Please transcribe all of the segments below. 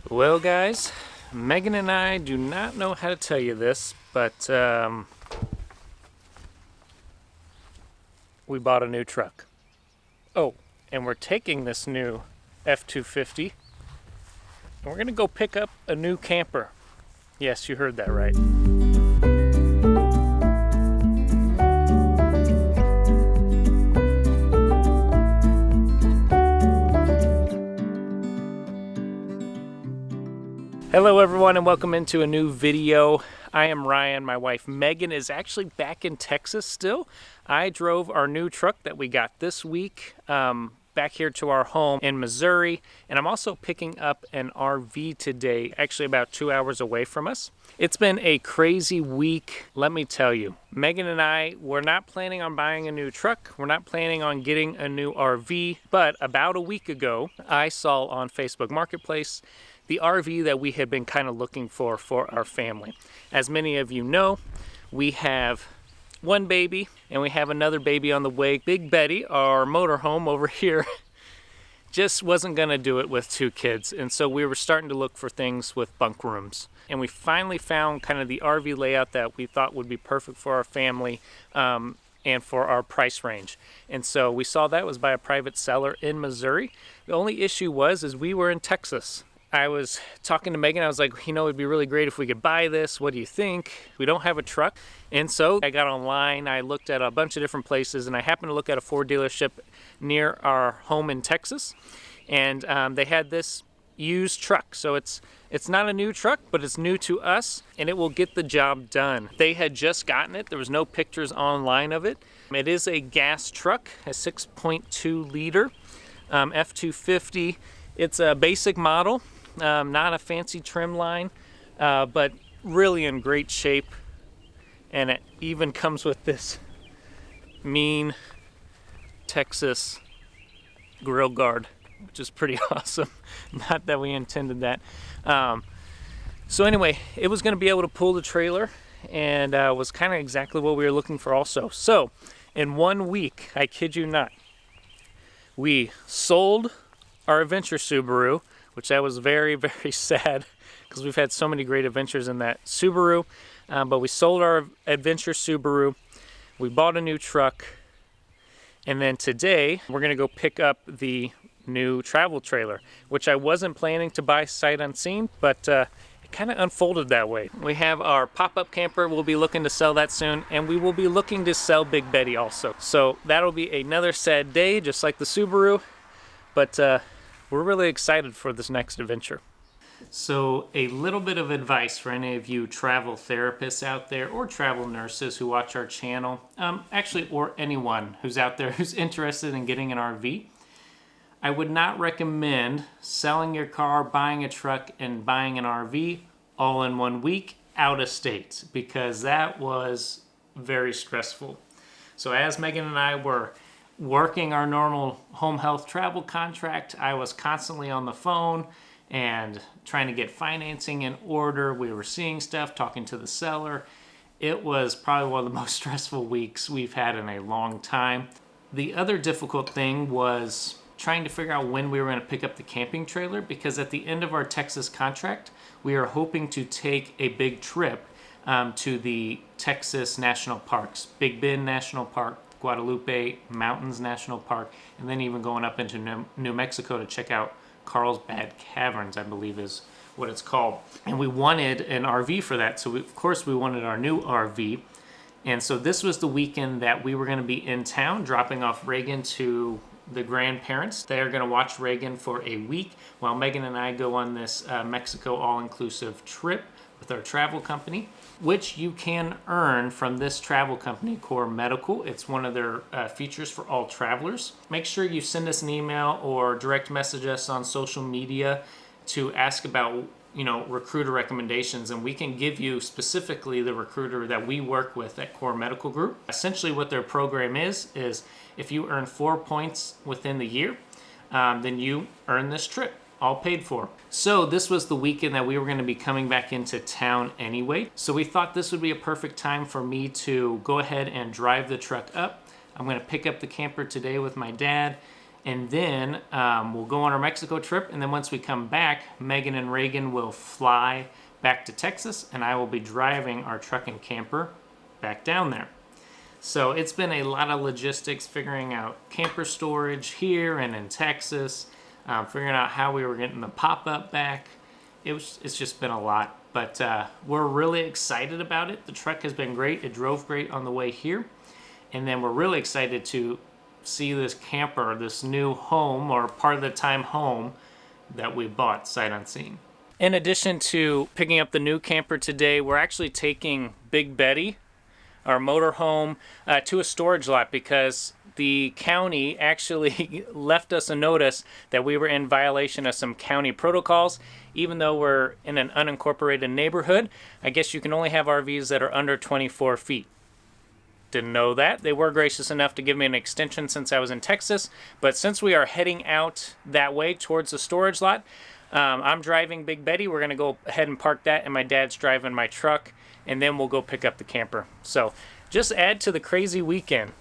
Well, guys, Megan and I do not know how to tell you this, but we bought a new truck. Oh, and we're taking this new F-250, and we're going to go pick up a new camper. Yes, you heard that right. Hello everyone and welcome into a new video. I am Ryan. My wife Megan is actually back in Texas still. I drove our new truck that we got this week back here to our home in Missouri, and I'm also picking up an RV today, actually about 2 hours away from us. It's been a crazy week, let me tell you. Megan and I were not planning on buying a new truck. We're not planning on getting a new RV, but about a week ago, I saw on Facebook Marketplace the RV that we had been kind of looking for our family. As many of you know, we have one baby and we have another baby on the way. Big Betty, our motorhome over here, just wasn't gonna do it with two kids. And so we were starting to look for things with bunk rooms. And we finally found kind of the RV layout that we thought would be perfect for our family and for our price range. And so we saw that was by a private seller in Missouri. The only issue is we were in Texas. I was talking to Megan, I was like, you know, it'd be really great if we could buy this. What do you think? We don't have a truck. And so I got online, I looked at a bunch of different places, and I happened to look at a Ford dealership near our home in Texas. And they had this used truck. So it's not a new truck, but it's new to us, and it will get the job done. They had just gotten it. There was no pictures online of it. It is a gas truck, a 6.2 liter F-250. It's a basic model. Not a fancy trim line, but really in great shape. And it even comes with this mean Texas grill guard, which is pretty awesome. Not that we intended that. So anyway, it was going to be able to pull the trailer, and was kind of exactly what we were looking for also. So in 1 week, I kid you not, we sold our adventure Subaru, which that was very, very sad because we've had so many great adventures in that Subaru. But we sold our adventure Subaru, we bought a new truck, and then today we're gonna go pick up the new travel trailer, which I wasn't planning to buy sight unseen, but it kind of unfolded that way. We have our pop-up camper. We'll be looking to sell that soon, and we will be looking to sell Big Betty also. So that'll be another sad day, just like the Subaru, but we're really excited for this next adventure. So a little bit of advice for any of you travel therapists out there or travel nurses who watch our channel, or anyone who's out there who's interested in getting an RV. I would not recommend selling your car, buying a truck, and buying an RV all in 1 week out of state, because that was very stressful. So as Megan and I were working our normal home health travel contract, I was constantly on the phone and trying to get financing in order. We were seeing stuff, talking to the seller. It was probably one of the most stressful weeks we've had in a long time. The other difficult thing was trying to figure out when we were going to pick up the camping trailer, because at the end of our Texas contract, we are hoping to take a big trip to the Texas national parks, Big Bend National Park, Guadalupe Mountains National Park, and then even going up into New Mexico to check out Carlsbad Caverns, I believe is what it's called. And we wanted an RV for that, so of course we wanted our new RV. And so this was the weekend that we were going to be in town, dropping off Reagan to the grandparents. They are going to watch Reagan for a week while Megan and I go on this Mexico all-inclusive trip with our travel company, which you can earn from this travel company, Core Medical. It's one of their features for all travelers. Make sure you send us an email or direct message us on social media to ask about, recruiter recommendations, and we can give you specifically the recruiter that we work with at Core Medical Group. Essentially what their program is if you earn 4 points within the year, then you earn this trip, all paid for. So this was the weekend that we were going to be coming back into town anyway. So we thought this would be a perfect time for me to go ahead and drive the truck up. I'm going to pick up the camper today with my dad, And then we'll go on our Mexico trip, and then once we come back, Megan and Reagan will fly back to Texas, and I will be driving our truck and camper back down there. So it's been a lot of logistics, figuring out camper storage here and in Texas, figuring out how we were getting the pop-up back. It's just been a lot, but we're really excited about it. The truck has been great. It drove great on the way here, and then we're really excited to see this camper, this new home, or part of the time home, that we bought sight unseen. In addition to picking up the new camper today, we're actually taking Big Betty, our motorhome, to a storage lot because the county actually left us a notice that we were in violation of some county protocols. Even though we're in an unincorporated neighborhood, I guess you can only have RVs that are under 24 feet. Didn't know that. They were gracious enough to give me an extension since I was in Texas. But since we are heading out that way towards the storage lot, I'm driving Big Betty. We're going to go ahead and park that, and my dad's driving my truck, and then we'll go pick up the camper. So just add to the crazy weekend.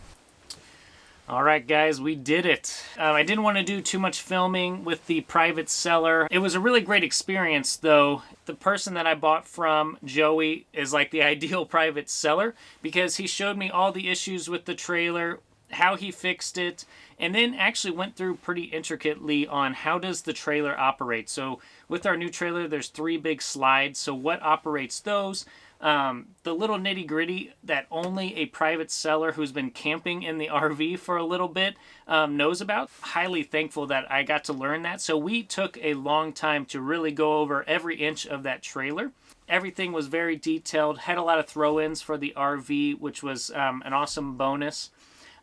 All right, guys, we did it. I didn't want to do too much filming with the private seller. It was a really great experience, though. The person that I bought from, Joey, is like the ideal private seller because he showed me all the issues with the trailer, how he fixed it, and then actually went through pretty intricately on how does the trailer operate. So with our new trailer, there's 3 big slides. So what operates those? The little nitty gritty that only a private seller who's been camping in the RV for a little bit knows about. Highly thankful that I got to learn that. So we took a long time to really go over every inch of that trailer. Everything was very detailed, had a lot of throw-ins for the RV, which was an awesome bonus.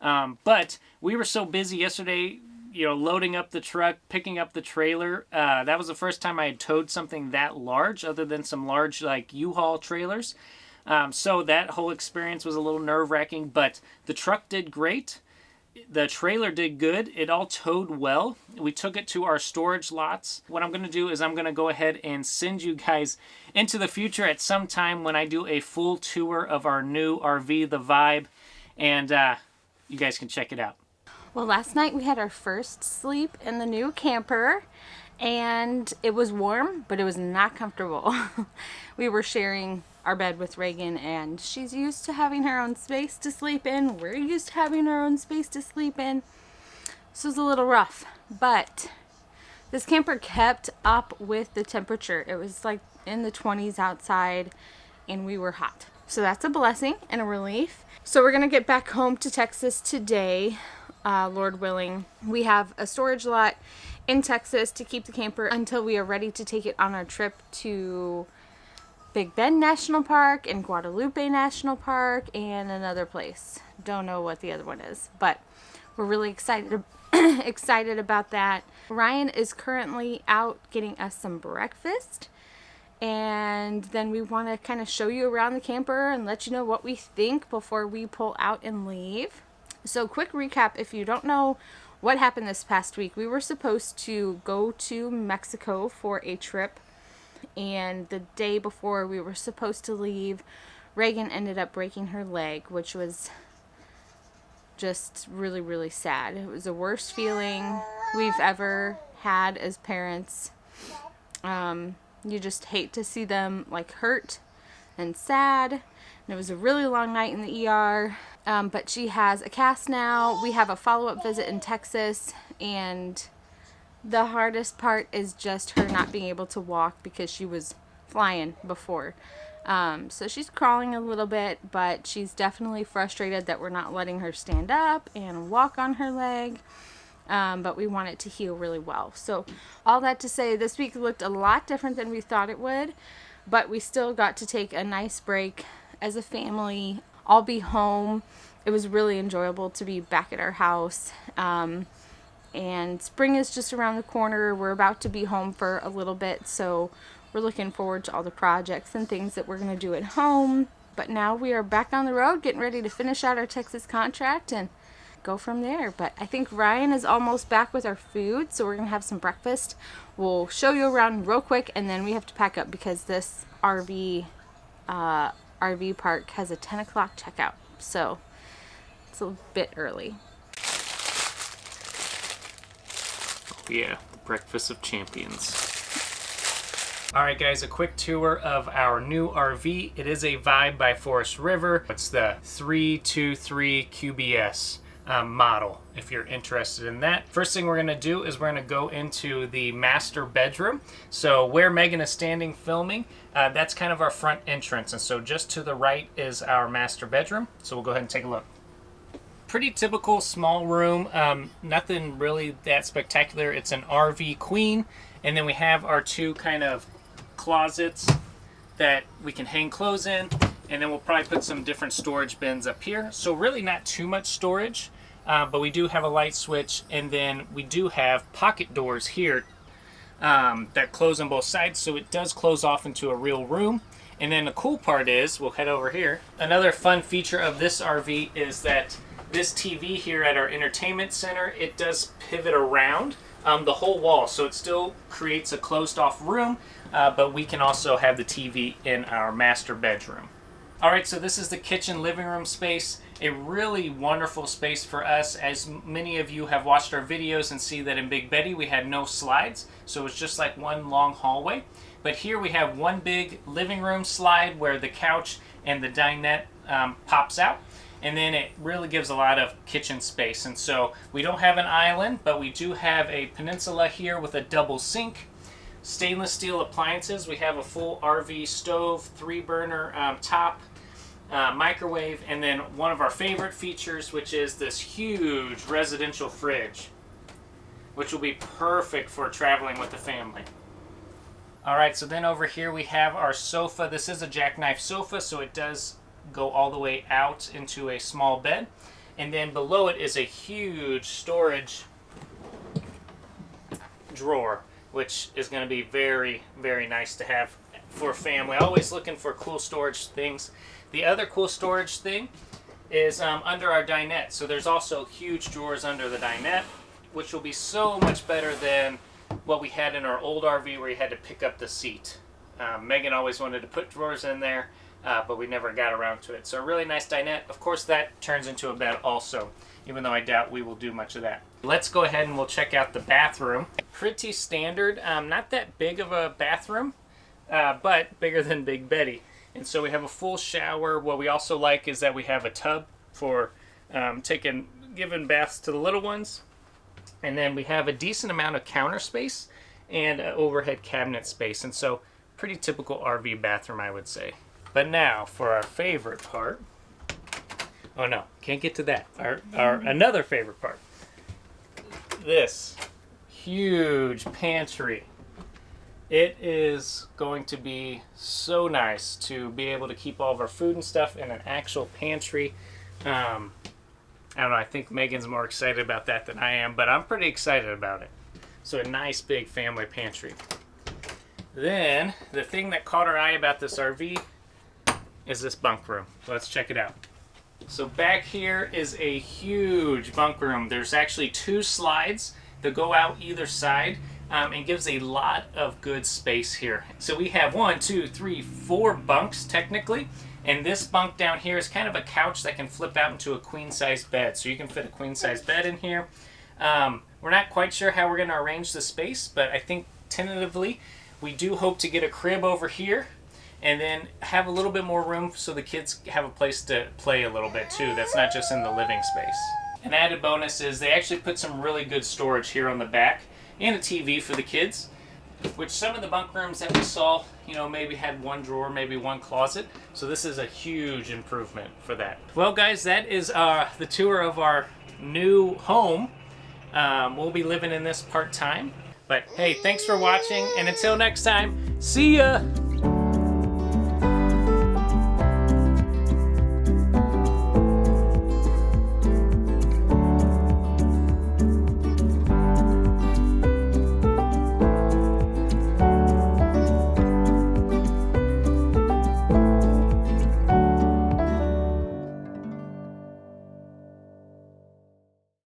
But we were so busy yesterday, loading up the truck, picking up the trailer. That was the first time I had towed something that large, other than some large like U-Haul trailers. So that whole experience was a little nerve-wracking, but the truck did great. The trailer did good. It all towed well. We took it to our storage lots. What I'm going to do is I'm going to go ahead and send you guys into the future at some time when I do a full tour of our new RV, the Vibe, and you guys can check it out. Well, last night we had our first sleep in the new camper, and it was warm, but it was not comfortable. We were sharing our bed with Reagan, and she's used to having her own space to sleep in. We're used to having our own space to sleep in. So it was a little rough, but this camper kept up with the temperature. It was like in the 20s outside, and we were hot. So that's a blessing and a relief. So we're going to get back home to Texas today. Lord willing. We have a storage lot in Texas to keep the camper until we are ready to take it on our trip to Big Bend National Park and Guadalupe National Park and another place. Don't know what the other one is, but we're really excited about that. Ryan is currently out getting us some breakfast, and then we want to kind of show you around the camper and let you know what we think before we pull out and leave. So quick recap, if you don't know what happened this past week, we were supposed to go to Mexico for a trip, and the day before we were supposed to leave, Reagan ended up breaking her leg, which was just really, really sad. It was the worst feeling we've ever had as parents. You just hate to see them like hurt and sad. And it was a really long night in the ER. But she has a cast now. We have a follow-up visit in Texas, and the hardest part is just her not being able to walk because she was flying before. So she's crawling a little bit, but she's definitely frustrated that we're not letting her stand up and walk on her leg. But we want it to heal really well. So all that to say, this week looked a lot different than we thought it would, but we still got to take a nice break as a family. I'll be home. It was really enjoyable to be back at our house. And spring is just around the corner. We're about to be home for a little bit, so we're looking forward to all the projects and things that we're going to do at home. But now we are back on the road, getting ready to finish out our Texas contract and go from there. But I think Ryan is almost back with our food, so we're going to have some breakfast. We'll show you around real quick, and then we have to pack up because this RV park has a 10 o'clock checkout, so it's a bit early. Yeah, breakfast of champions. All right, guys, a quick tour of our new RV. It is a Vibe by Forest River. It's the 323 QBS model, if you're interested in that. First thing we're gonna do is we're gonna go into the master bedroom. So where Megan is standing filming, that's kind of our front entrance. And so just to the right is our master bedroom. So we'll go ahead and take a look. Pretty typical small room, nothing really that spectacular. It's an RV queen. And then we have our two kind of closets that we can hang clothes in, and then we'll probably put some different storage bins up here. So really not too much storage, but we do have a light switch, and then we do have pocket doors here that close on both sides, so it does close off into a real room. And then the cool part is, we'll head over here. Another fun feature of this RV is that this TV here at our entertainment center, it does pivot around the whole wall, so it still creates a closed off room, but we can also have the TV in our master bedroom. All right, so this is the kitchen living room space. A really wonderful space for us, as many of you have watched our videos and see that in Big Betty we had no slides, so it's just like one long hallway. But here we have one big living room slide where the couch and the dinette pops out. And then it really gives a lot of kitchen space. And so we don't have an island, but we do have a peninsula here with a double sink. Stainless steel appliances. We have a full RV stove, 3-burner top, microwave, and then one of our favorite features, which is this huge residential fridge, which will be perfect for traveling with the family. All right, so then over here we have our sofa. This is a jackknife sofa, so it does go all the way out into a small bed. And then below it is a huge storage drawer, which is going to be very, very nice to have for family. Always looking for cool storage things. The other cool storage thing is under our dinette. So there's also huge drawers under the dinette, which will be so much better than what we had in our old RV where you had to pick up the seat. Megan always wanted to put drawers in there, but we never got around to it. So a really nice dinette. Of course, that turns into a bed also, even though I doubt we will do much of that. Let's go ahead and we'll check out the bathroom. Pretty standard, not that big of a bathroom, but bigger than Big Betty. And so we have a full shower. What we also like is that we have a tub for giving baths to the little ones. And then we have a decent amount of counter space and overhead cabinet space. And so pretty typical RV bathroom, I would say. But now for our favorite part. Oh no, can't get to that. Our another favorite part. This huge pantry. It is going to be so nice to be able to keep all of our food and stuff in an actual pantry. I don't know, I think Megan's more excited about that than I am, but I'm pretty excited about it. So a nice big family pantry. Then, the thing that caught our eye about this RV is this bunk room. Let's check it out. So back here is a huge bunk room. There's actually 2 slides that go out either side and gives a lot of good space here. So we have 1, 2, 3, 4 bunks technically. And this bunk down here is kind of a couch that can flip out into a queen-size bed. So you can fit a queen-size bed in here. We're not quite sure how we're going to arrange the space, but I think tentatively we do hope to get a crib over here and then have a little bit more room so the kids have a place to play a little bit too. That's not just in the living space. An added bonus is they actually put some really good storage here on the back and a TV for the kids, which some of the bunk rooms that we saw, maybe had 1 drawer, maybe 1 closet. So this is a huge improvement for that. Well, guys, that is the tour of our new home. We'll be living in this part-time. But hey, thanks for watching, and until next time, see ya!